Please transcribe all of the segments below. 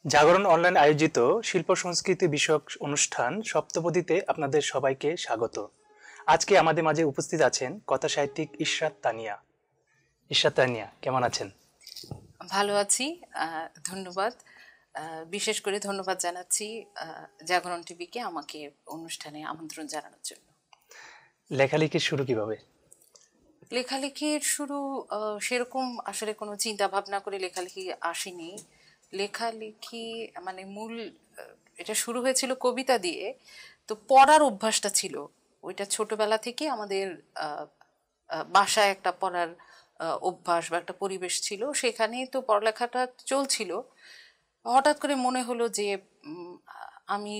জাগরণ অনলাইন আয়োজিত শিল্প সংস্কৃতি বিষয়ক অনুষ্ঠান সপ্তপদীতে আপনাদের সবাইকে স্বাগত। আজকে আমাদের মাঝে উপস্থিত আছেন কথা সাহিত্যিক ইশরাত তানিয়া। ইশরাত তানিয়া, কেমন আছেন? ভালো আছি, ধন্যবাদ। বিশেষ করে ধন্যবাদ জানাচ্ছি জাগরণ টিভিকে আমাকে অনুষ্ঠানে আমন্ত্রণ জানানোর জন্য। লেখালেখির শুরু কিভাবে? লেখালেখির শুরু সেরকম আসলে কোনো চিন্তা ভাবনা করে লেখালেখি আসেনি। লেখালেখি মানে মূল এটা শুরু হয়েছিল কবিতা দিয়ে। তো পড়ার অভ্যাসটা ছিল, ওইটা ছোটবেলা থেকে আমাদের বাসায় একটা পড়ার অভ্যাস বা একটা পরিবেশ ছিল, সেখানেই তো পড়ালেখাটা চলছিল। হঠাৎ করে মনে হলো যে আমি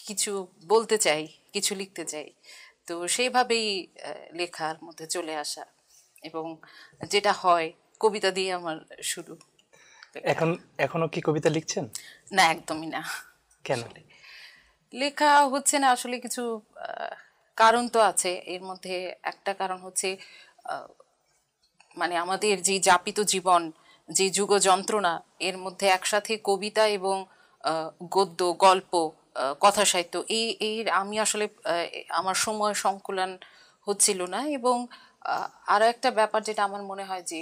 কিছু বলতে চাই, কিছু লিখতে চাই। তো সেইভাবেই লেখার মধ্যে চলে আসা, এবং যেটা হয় কবিতা দিয়ে আমার শুরু। এখনো কি কবিতা লিখছেন? না, একদমই না। কেন? লেখা হচ্ছে না আসলে কিছু কারণ তো আছে। এর মধ্যে একটা কারণ হচ্ছে মানে আমাদের যে যাপিত জীবন, যে যুগ যন্ত্রণা, এর মধ্যে একসাথে কবিতা এবং গদ্য, গল্প, কথা সাহিত্য, এই আমি আসলে আমার সময় সংকুলন হচ্ছিল না। এবং আরো একটা ব্যাপার যেটা আমার মনে হয় যে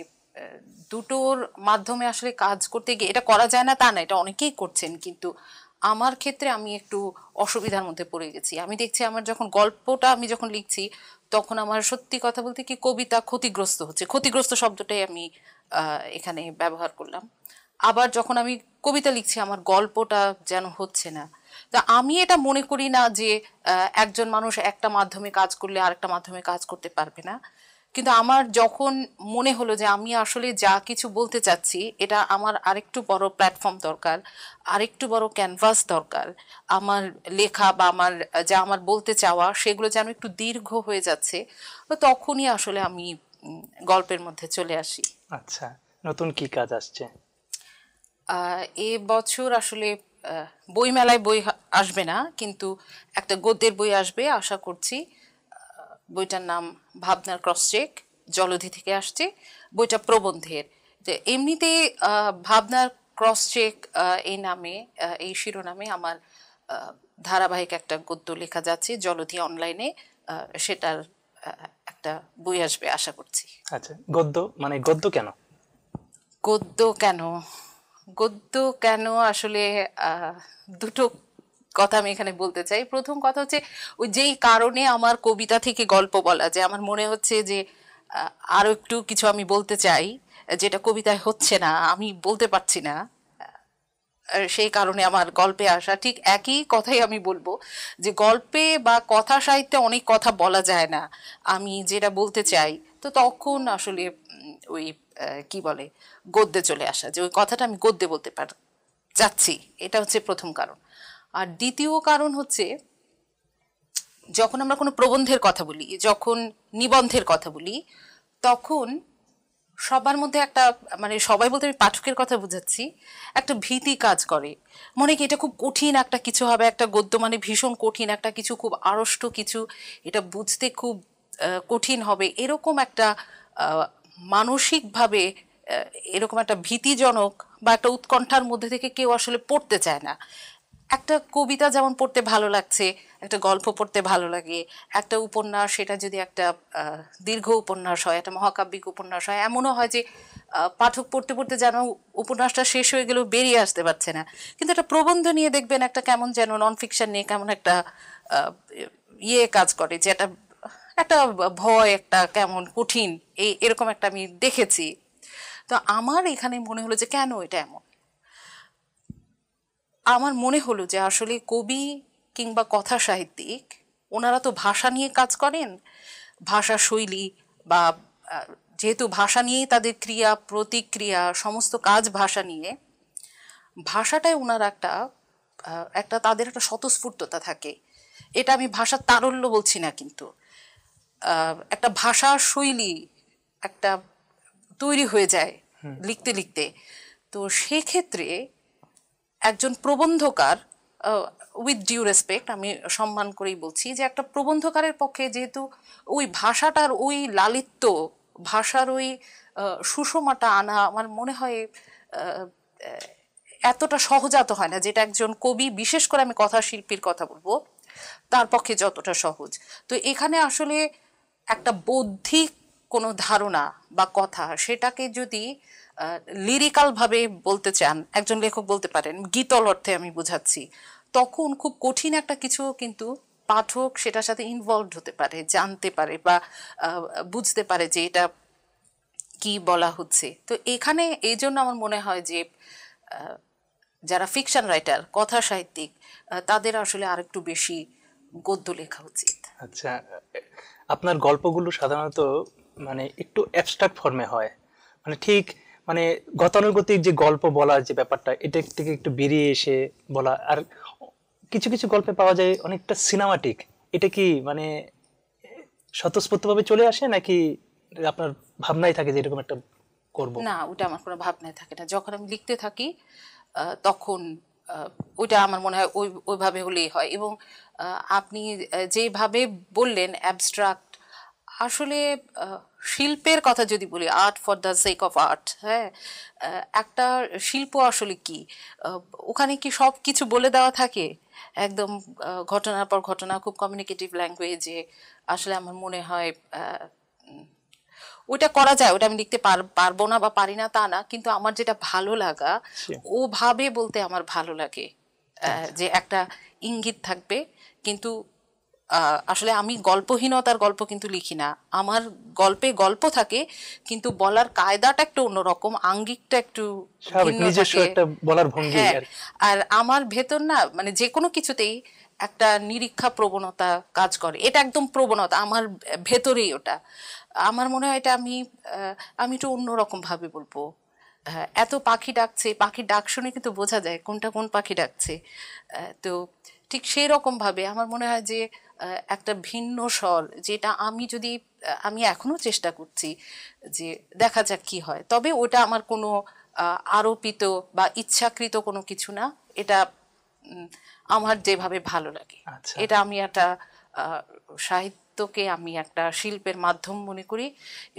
দুটোর মাধ্যমে আসলে কাজ করতে গিয়ে, এটা করা যায় না তা না, এটা অনেকেই করছেন, কিন্তু আমার ক্ষেত্রে আমি একটু অসুবিধার মধ্যে পড়ে গেছি। আমি দেখছি আমার যখন গল্পটা আমি যখন লিখছি, তখন আমার সত্যি কথা বলতে কি কবিতা ক্ষতিগ্রস্ত হচ্ছে। ক্ষতিগ্রস্ত শব্দটাই আমি এখানে ব্যবহার করলাম। আবার যখন আমি কবিতা লিখছি, আমার গল্পটা যেন হচ্ছে না। তা আমি এটা মনে করি না যে একজন মানুষ একটা মাধ্যমে কাজ করলে আরেকটা মাধ্যমে কাজ করতে পারবে না। কিন্তু আমার যখন মনে হলো যে আমি আসলে যা কিছু বলতে চাচ্ছি, এটা আমার আরেকটু বড় প্ল্যাটফর্ম দরকার, আরেকটু বড় ক্যানভাস দরকার। আমার লেখা বা আমার বলতে চাওয়া সেগুলো যেন একটু দীর্ঘ হয়ে যাচ্ছে, তো তখনই আসলে আমি গল্পের মধ্যে চলে আসি। আচ্ছা, নতুন কি কাজ আসছে? এ বছর আসলে বইমেলায় বই আসবে না, কিন্তু একটা গদ্যের বই আসবে আশা করছি। বইটার নাম ভাবনার ক্রসচেক, জলধি থেকে আসছে। বইটা প্রবন্ধের। যে এমনিতে ভাবনার ক্রসচেক এই নামে, এই শিরোনামে আমার ধারাবাহিক একটা গদ্য লেখা যাচ্ছে জলধি অনলাইনে। সেটার একটা বই আসবে আশা করছি। আচ্ছা, গদ্য মানে গদ্য কেন? গদ্য কেন? গদ্য কেন আসলে দুটো কথা আমি এখানে বলতে চাই। প্রথম কথা হচ্ছে, ওই যেই কারণে আমার কবিতা থেকে গল্প বলা, যে আমার মনে হচ্ছে যে আরো একটু কিছু আমি বলতে চাই, যেটা কবিতায় হচ্ছে না, আমি বলতে পারছি না। সেই কারণে আমার গল্পে আসা। ঠিক একই কথাই আমি বলবো যে গল্পে বা কথা সাহিত্যে অনেক কথা বলা যায় না, আমি যেটা বলতে চাই। তো তখন আসলে ওই কি বলে, গদ্যে চলে আসা, যে ওই কথাটা আমি গদ্যে বলতে চাচ্ছি। এটা হচ্ছে প্রথম কারণ। আর দ্বিতীয় কারণ হচ্ছে, যখন আমরা কোনো প্রবন্ধের কথা বলি, যখন নিবন্ধের কথা বলি, তখন সবার মধ্যে একটা, মানে সবাই বলতে আমি পাঠকের কথা বুঝাচ্ছি, একটা ভীতি কাজ করে। মনে কি এটা খুব কঠিন একটা কিছু হবে, একটা গদ্য মানে ভীষণ কঠিন একটা কিছু, খুব আড়ষ্ট কিছু, এটা বুঝতে খুব কঠিন হবে, এরকম একটা মানসিকভাবে এরকম একটা ভীতিজনক বা একটা উৎকণ্ঠার মধ্যে থেকে কেউ আসলে পড়তে চায় না। একটা কবিতা যেমন পড়তে ভালো লাগছে, একটা গল্প পড়তে ভালো লাগে, একটা উপন্যাস, সেটা যদি একটা দীর্ঘ উপন্যাস হয়, একটা মহাকাব্যিক উপন্যাস হয়, এমনও হয় যে পাঠক পড়তে পড়তে যেন উপন্যাসটা শেষ হয়ে গেলেও বেরিয়ে আসতে পারছে না। কিন্তু একটা প্রবন্ধ নিয়ে দেখবেন একটা কেমন যেন, নন ফিকশন নিয়ে কেমন একটা কাজ করে, যে একটা একটা ভয়, একটা কেমন কঠিন, এরকম একটা আমি দেখেছি। তো আমার এখানে মনে হলো যে কেন এটা এমন। আমার মনে হলো যে আসলে কবি কিংবা কথা সাহিত্যিক, ওনারা তো ভাষা নিয়ে কাজ করেন, ভাষা শৈলী বা যেহেতু ভাষা নিয়েই তাদের ক্রিয়া প্রতিক্রিয়া, সমস্ত কাজ ভাষা নিয়ে, ভাষাটায় ওনার একটা একটা তাদের একটা স্বতঃস্ফূর্ততা থাকে। এটা আমি ভাষার তারল্য বলছি না, কিন্তু একটা ভাষা শৈলী একটা তৈরি হয়ে যায় লিখতে লিখতে। তো সেক্ষেত্রে একজন প্রবন্ধকার, উইথ ডিউ রেসপেক্ট, আমি সম্মান করেই বলছি, যে একটা প্রবন্ধকারের পক্ষে যেহেতু ওই ভাষাটার ওই লালিত্য, ভাষার ওই সুষমাটা আনা, আমার মনে হয় এতটা সহজাত হয় না, যেটা একজন কবি, বিশেষ করে আমি কথা শিল্পীর কথা বলবো, তার পক্ষে যতটা সহজ। তো এখানে আসলে একটা বৌদ্ধিক কোনো ধারণা বা কথা, সেটাকে যদি লিরিক্যাল ভাবে বলতে চান, একজন লেখক বলতে পারেন, গীতল অর্থে আমি বোঝাচ্ছি, তখন খুব কঠিন একটা কিছু কিন্তু পাঠক সেটার সাথে ইনভলভড হতে পারে, জানতে পারে বা বুঝতে পারে যে এটা কি বলা হচ্ছে। তো এখানে এই জন্য আমার মনে হয় যে যারা ফিকশন রাইটার, কথা সাহিত্যিক, তাদের আসলে আরেকটু বেশি গদ্য লেখা উচিত। আচ্ছা, আপনার গল্পগুলো সাধারণত মানে একটু অ্যাবস্ট্রাক্ট ফর্মে হয়, মানে ঠিক মানে গতানুগতিক যে গল্প বলার যে ব্যাপারটা, এটা থেকে একটু বেরিয়ে এসে বলা। আর কিছু কিছু গল্পে পাওয়া যায় অনেকটা সিনেমাটিক। এটা কি মানে স্বতঃস্ফূর্তভাবে চলে আসে, নাকি আপনার ভাবনাই থাকে যে এরকম একটা করব? না, ওটা আমার কোনো ভাবনায় থাকে না। যখন আমি লিখতে থাকি তখন ওইটা আমার মনে হয় ওইভাবে হলেই হয়। এবং আপনি যেভাবে বললেন অ্যাবস্ট্রাক্ট, আসলে শিল্পের কথা যদি বলি, art for the sake of art, হ্যাঁ, একটা শিল্প আসলে কি, ওখানে কি সব কিছু বলে দেওয়া থাকে একদম ঘটনার পর ঘটনা, খুব কমিউনিকেটিভ ল্যাঙ্গুয়েজে? আসলে আমার মনে হয় ওটা করা যায়, ওটা আমি লিখতে পারবো না বা পারি না তা না, কিন্তু আমার যেটা ভালো লাগা, ওভাবে বলতে আমার ভালো লাগে। যে একটা ইঙ্গিত থাকবে, কিন্তু আসলে আমি গল্পহীনতার গল্প কিন্তু লিখি না। আমার গল্পে গল্প থাকে, কিন্তু বলার কায়দাটা একটু অন্যরকম, আঙ্গিকটা একটু স্বাভাবিক, ভিন্ন নিজস্ব থাকে। একটা বলার ভঙ্গি হ্যাঁ, আর কি। আর আমার ভেতর না, মানে যে কোনো কিছুতেই একটা নিরীক্ষা প্রবণতা কাজ করে। এটা একদম প্রবণতা আমার ভেতরেই ওটা। আমার মনে হয় এটা আমি একটু অন্যরকম ভাবে বলবো। এত পাখি ডাকছে, পাখির ডাক শুনে কিন্তু বোঝা যায় কোনটা কোন পাখি ডাকছে। তো ঠিক সেই রকম ভাবে আমার মনে হয় যে একটা ভিন্ন স্বর, যেটা আমি যদি আমি এখনো চেষ্টা করছি যে দেখা যাক কি হয়। তবে ওটা আমার কোনো আরোপিত বা ইচ্ছাকৃত কোনো কিছু না। এটা আমার যেভাবে ভালো লাগে। আচ্ছা, এটা আমি একটা সাহিত্যকে আমি একটা শিল্পের মাধ্যম মনে করি,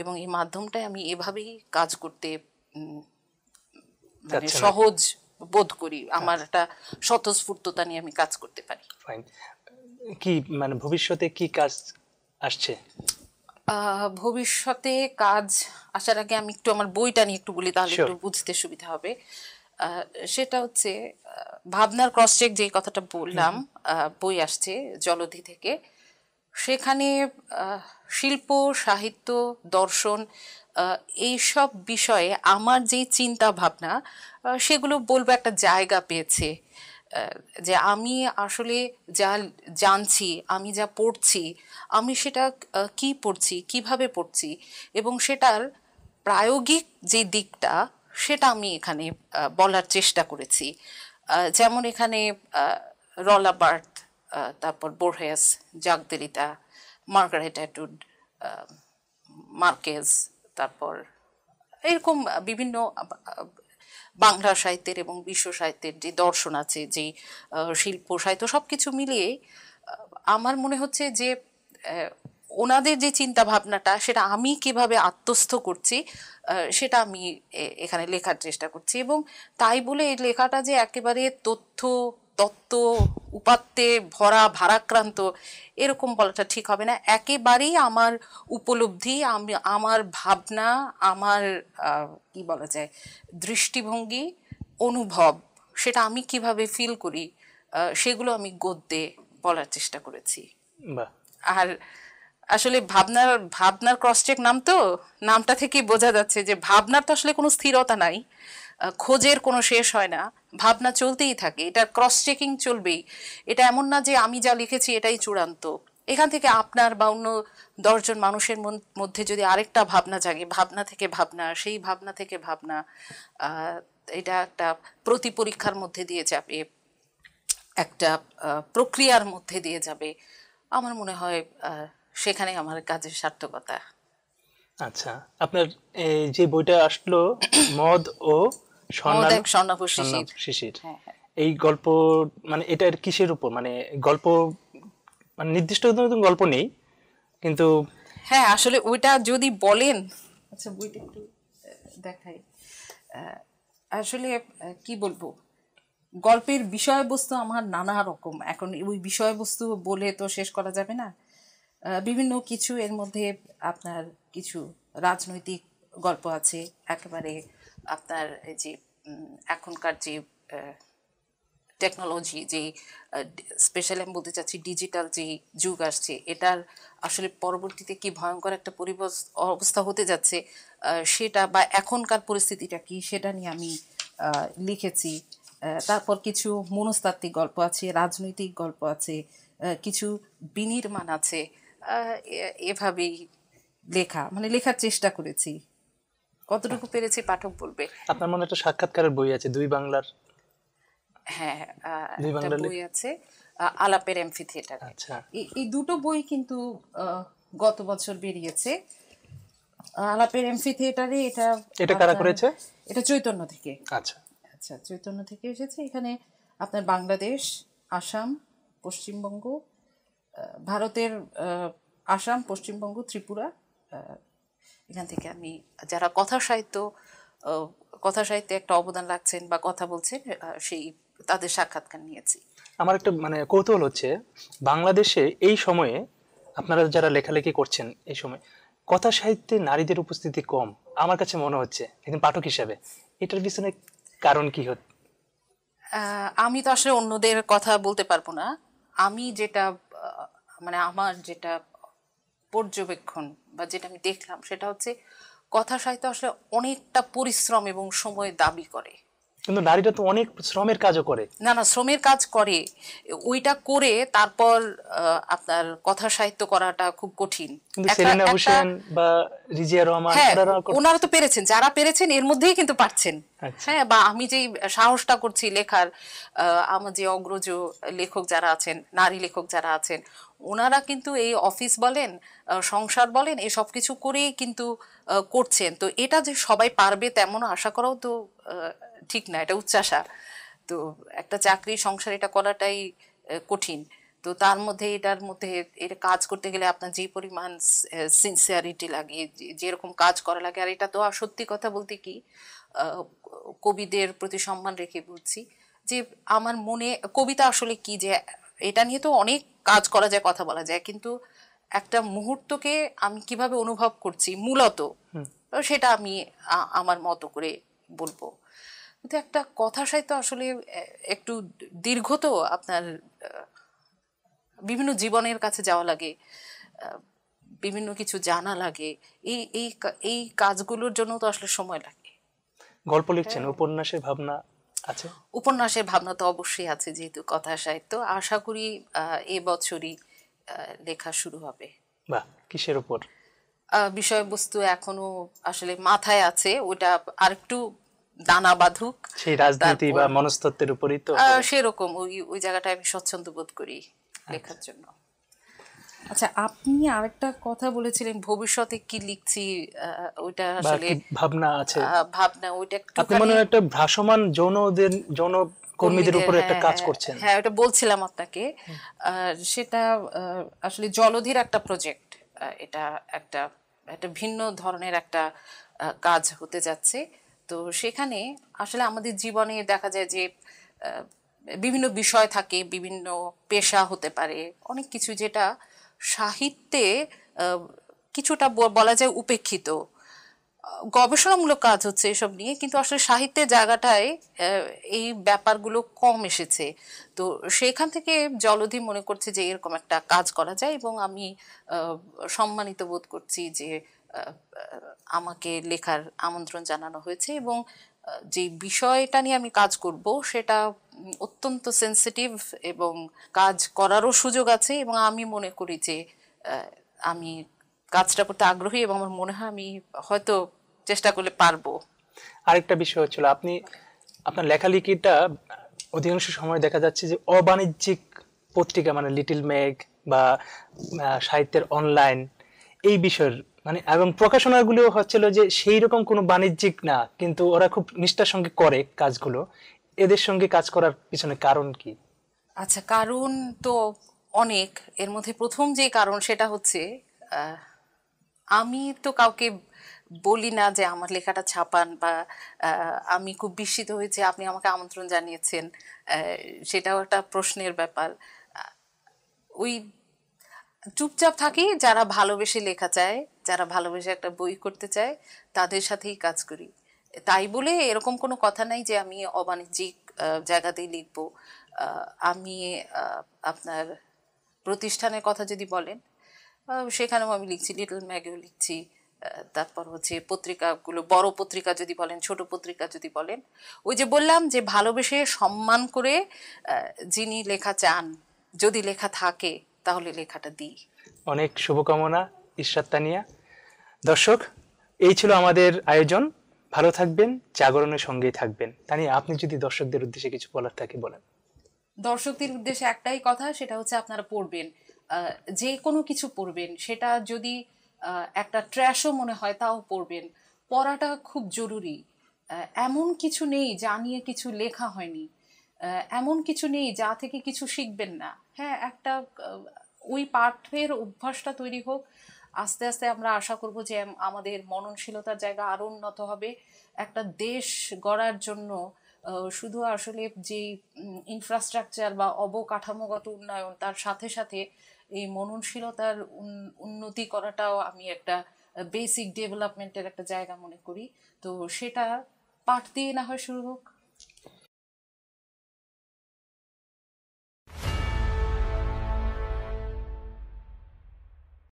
এবং এই মাধ্যমটাই আমি এভাবেই কাজ করতে মানে চাচ্ছেন আর কি। সহজ বোধ করি। আমার আচ্ছা, একটা স্বতঃস্ফূর্ততা নিয়ে আমি কাজ করতে পারি। ফাইন। কি মানে ভবিষ্যতে কি কাজ আসছে? ভবিষ্যতে কাজ আসার আগে আমি একটু আমার বইটা নিয়ে একটু বলি, তাহলে শিওর। একটু বুঝতে সুবিধা হবে। সেটা হচ্ছে ভাবনার ক্রস চেক, যে কথাটা বললাম, বই আসছে জলধি থেকে। সেখানে শিল্প, সাহিত্য, দর্শন, এইসব বিষয়ে আমার যে চিন্তা ভাবনা, সেগুলো বলবো একটা জায়গা পেয়েছে। যে আমি আসলে যা জানছি, আমি যা পড়ছি, আমি সেটা কি পড়ছি, কিভাবে পড়ছি, এবং সেটার প্রায়োগিক যে দিকটা, সেটা আমি এখানে বলার চেষ্টা করেছি। যেমন এখানে রলা বার্থ, তারপর বোরহেস, জাক দেরিতা, মার্গারেট অ্যাটউড, মার্কেজ, তারপর এরকম বিভিন্ন বাংলা সাহিত্যের এবং বিশ্ব সাহিত্যের যে দর্শন আছে, যে শিল্প সাহিত্য, সবকিছু মিলিয়ে আমার মনে হচ্ছে যে ওনাদের যে চিন্তা ভাবনাটা, সেটা আমি কিভাবে আত্মস্থ করছি, সেটা আমি এখানে লেখার চেষ্টা করছি। এবং তাই বলে এই লেখাটা যে একেবারে তত্ত্ব উপাত্তে ভরা, ভারাক্রান্ত, এরকম বলাটা ঠিক হবে না। একেবারেই আমার উপলব্ধি, আমার ভাবনা, আমার কি বলা যায়, দৃষ্টিভঙ্গি, অনুভব, সেটা আমি কিভাবে ফিল করি, সেগুলো আমি গদ্যে বলার চেষ্টা করেছি। বাহ। আর আসলে ভাবনার ভাবনার ক্রস চেক নাম, তো নামটা থেকেই বোঝা যাচ্ছে যে ভাবনার তো আসলে কোনো স্থিরতা নাই, খোঁজের কোনো শেষ হয় না, ভাবনা চলতেই থাকে, এটা ক্রস চেকিং চলবেই। এটা এমন না যে আমি যা লিখেছি এটাই চূড়ান্ত। এখান থেকে আপনার বা অন্য 10 জন মানুষের মধ্যে যদি আরেকটা ভাবনা জাগে, ভাবনা থেকে ভাবনা, সেই ভাবনা থেকে ভাবনা, এটা একটা প্রতি পরীক্ষার মধ্যে দিয়ে যাবে, একটা প্রক্রিয়ার মধ্যে দিয়ে যাবে। আমার মনে হয় সেখানে আমার কাজের সার্থকতা। আচ্ছা, আপনার এই যে বইটা আসলো, মদ ও মদ স্বর্ণাল এক স্বর্ণাভ শিশির। স্বর্ণাভ শিশির, হ্যাঁ, হ্যাঁ। এই গল্প মানে এটার কিসের উপর, মানে গল্প মানে নির্দিষ্ট কোনো গল্প নেই কিন্তু। হ্যাঁ, আসলে ওইটা যদি বলেন, আচ্ছা বইটা একটু দেখাই। আসলে কি বলবো, গল্পের বিষয়বস্তু আমার নানা রকম, এখন ওই বিষয়বস্তু বলে তো শেষ করা যাবে না। বিভিন্ন কিছু এর মধ্যে আপনার কিছু রাজনৈতিক গল্প আছে, একেবারে আপনার এই যে এখনকার যে টেকনোলজি, যে স্পেশালি আমি বলতে চাচ্ছি ডিজিটাল যে যুগ আসছে, এটার আসলে পরবর্তীতে কি ভয়ঙ্কর একটা অবস্থা হতে যাচ্ছে সেটা, বা এখনকার পরিস্থিতিটা কি সেটা নিয়ে আমি লিখেছি। তারপর কিছু মনস্তাত্ত্বিক গল্প আছে, রাজনৈতিক গল্প আছে, কিছু বিনির্মাণ আছে। এভাবেই লেখা, মানে লেখার চেষ্টা করেছি, কতটুকু পেরেছি পাঠক বলবে। আপনার মনে একটা সাক্ষাৎকারের বই আছে দুই বাংলার? হ্যাঁ, দুই একটা বাংলা বই আছে, আলাপের এমফি থিয়েটার। আচ্ছা, এই দুটো বই কিন্তু গত বছর বেরিয়েছে। আলাপের এমফি থিয়েটারে এটা এটা কারা করেছে? এটা চৈতন্য থেকে। আচ্ছা আচ্ছা, চৈতন্য থেকে এসেছে। এখানে আপনার বাংলাদেশ, আসাম, পশ্চিমবঙ্গ, ভারতের আসাম, পশ্চিমবঙ্গ, ত্রিপুরা, এখান থেকে আমি যারা কথা সাহিত্যে একটা অবদান রাখছেন বা কথা বলছেন সেই তাদের সাক্ষাৎকার নিয়েছি। আমার একটা মানে কৌতূহল হচ্ছে, বাংলাদেশে এই সময়ে আপনারা যারা লেখালেখি করছেন এই সময় কথা সাহিত্যে নারীদের উপস্থিতি কম আমার কাছে মনে হচ্ছে একজন পাঠক হিসেবে। এটার পিছনে কারণ কি হচ্ছে? আমি তো আসলে অন্যদের কথা বলতে পারবো না। আমি যেটা মানে আমার যেটা পর্যবেক্ষণ বা যেটা আমি দেখলাম সেটা হচ্ছে কথা সাহিত্য আসলে অনেকটা পরিশ্রম এবং সময় দাবি করে। কিন্তু নারীরা তো অনেক শ্রমের কাজও করে। না না, শ্রমের কাজ করে, ওইটা করে তারপর আপনার কথা সাহিত্য করাটা খুব কঠিন। কিন্তু সেলিনা হোসেন বা রিজিয়া রহমান হ্যাঁ, ওনারা তো পেরেছেন, যারা পেরেছেন এর মধ্যেই কিন্তু পারছেন। আচ্ছা। হ্যাঁ, বা আমি যেই সাহসটা করছি লেখার, আমার যে অগ্রজ লেখক যারা আছেন, নারী লেখক যারা আছেন, ওনারা কিন্তু এই অফিস বলেন, সংসার বলেন, এই সব কিছু করেই কিন্তু করছেন। তো এটা যে সবাই পারবে তেমন আশা করাও তো ঠিক না, এটা উচ্চাশা। তো একটা চাকরি সংসার এটা করাটাই কঠিন। তো তার মধ্যে এটার মধ্যে এটা কাজ করতে গেলে আপনার যে পরিমাণ সিনসিয়ারিটি লাগে, যেরকম কাজ করা লাগে, আর এটা তো সত্যি কথা বলতে কি, কবিদের প্রতি সম্মান রেখে বলছি যে আমার মনে কবিতা আসলে কি, যে এটা নিয়ে তো অনেক কাজ করা যায়, কথা বলা যায়, কিন্তু একটা মুহূর্তকে আমি কিভাবে অনুভব করছি মূলত সেটা আমি আমার মতো করে বলবো। কিন্তু একটা কথা সাহিত্য আসলে একটু দীর্ঘ, তো আপনার বিভিন্ন জীবনের কাছে যাওয়া লাগে, বিভিন্ন কিছু জানা লাগে, এই এই এই কাজগুলোর জন্য তো আসলে সময় লাগে। গল্প লিখছেন, উপন্যাসের ভাবনা আছে? উপন্যাসের ভাবনা তো অবশ্যই আছে, যেহেতু কথা সাহিত্য। আশা করি এবছরই লেখা শুরু হবে। বাহ, কিসের উপর? বিষয়বস্তু এখনো আসলে মাথায় আছে, ওটা আরেকটু দানা বাঁধুক। সেই রাজনীতি বা মনস্তত্ত্বের উপরই তো সেরকম ওই জায়গাটায় আমি স্বচ্ছন্দ বোধ করি লেখার জন্য। আচ্ছা, আপনি আরেকটা কথা বলেছিলেন ভবিষ্যতে কি লিখছি, ওইটা আসলে ভাবনা আছে, ভাবনা, ওইটা আপনি মনে হয় একটা ভাসমান যৌন কর্মীদের উপর একটা কাজ করছেন। হ্যাঁ, ওটা বলছিলাম আপনাকে। সেটা আসলে জলধির একটা প্রজেক্ট, এটা একটা একটা ভিন্ন ধরনের একটা কাজ হতে যাচ্ছে। তো সেখানে আসলে আমাদের জীবনে দেখা যায় যে বিভিন্ন বিষয় থাকে, বিভিন্ন পেশা হতে পারে, অনেক কিছু যেটা সাহিত্যে কিছুটা বলা যায় উপেক্ষিত। গবেষণামূলক কাজ হচ্ছে এসব নিয়ে, কিন্তু আসলে সাহিত্যের জায়গাটায় এই ব্যাপারগুলো কম এসেছে। তো সেখান থেকে জলধি মনে করছে যে এরকম একটা কাজ করা যায়, এবং আমি সম্মানিত বোধ করছি যে আমাকে লেখার আমন্ত্রণ জানানো হয়েছে, এবং যে বিষয়টা নিয়ে আমি কাজ করব সেটা অত্যন্ত সেন্সিটিভ, এবং কাজ করারও সুযোগ আছে, এবং আমি মনে করি যে আমি কাজটা করতে আগ্রহী, এবং আমার মনে হয় আমি হয়তো চেষ্টা করলে পারবো। আরেকটা বিষয় হচ্ছিল, আপনি আপনার লেখালেখিটা অধিকাংশ সময় দেখা যাচ্ছে যে অবাণিজ্যিক পত্রিকা, মানে লিটল মেঘ বা সাহিত্যের অনলাইন এই বিষয়ের মানে, এবং প্রকাশনাগুলো হচ্ছিল যে সেই রকম কোনো বাণিজ্যিক না, কিন্তু ওরা খুব নিষ্ঠার সঙ্গে করে কাজগুলো। এদের সঙ্গে কাজ করার পিছনে কারণ কি? আচ্ছা, কারণ তো অনেক। এর মধ্যে প্রথম যে কারণ সেটা হচ্ছে আমি তো কাউকে বলি না যে আমার লেখাটা ছাপান, বা আমি খুব বিস্মিত হয়েছি আপনি আমাকে আমন্ত্রণ জানিয়েছেন, সেটাও একটা প্রশ্নের ব্যাপার। ওই চুপচাপ থাকি, যারা ভালোবেসে লেখা চায়, যারা ভালোবেসে একটা বই করতে চায়, তাদের সাথেই কাজ করি। তাই বলে এরকম কোনো কথা নাই যে আমি অবাণিজ্যিক জায়গাতেই লিখব। আমি আপনার প্রতিষ্ঠানের কথা যদি বলেন, সেখানেও আমি লিখছি, লিটল ম্যাগেও লিখছি। তারপর হচ্ছে পত্রিকাগুলো, বড় পত্রিকা যদি বলেন, ছোট পত্রিকা যদি বলেন, ওই যে বললাম যে ভালোবেসে সম্মান করে যিনি লেখা চান, যদি লেখা থাকে তাহলে লেখাটা দিই। অনেক শুভকামনা ইশরাত তানিয়া। দর্শক, এই ছিল আমাদের আয়োজন। ভালো থাকবেন, জাগরণের সঙ্গেই থাকবেন। তানিয়া, আপনি যদি দর্শকদের উদ্দেশ্যে কিছু বলার থাকে বলেন। দর্শকদের উদ্দেশ্যে একটাই কথা, সেটা হচ্ছে আপনারা পড়বেন, যে কোনো কিছু পড়বেন, সেটা যদি একটা ট্র্যাশও মনে হয় তাও পড়বেন। পড়াটা খুব জরুরি। এমন কিছু নেই যা নিয়ে কিছু লেখা হয়নি, এমন কিছু নেই যা থেকে কিছু শিখবেন না। হ্যাঁ, একটা ওই পাঠের অভ্যাসটা তৈরি হোক। আস্তে আস্তে আমরা আশা করব যে আমাদের মননশীলতার জায়গা আরও উন্নত হবে। একটা দেশ গড়ার জন্য শুধু আসলে যে ইনফ্রাস্ট্রাকচার বা অবকাঠামোগত উন্নয়ন, তার সাথে সাথে এই মননশীলতার উন্নতি করাটাও আমি একটা বেসিক ডেভেলপমেন্টের একটা জায়গা মনে করি। তো সেটা পাঠ দিয়ে না হয় শুরু হোক।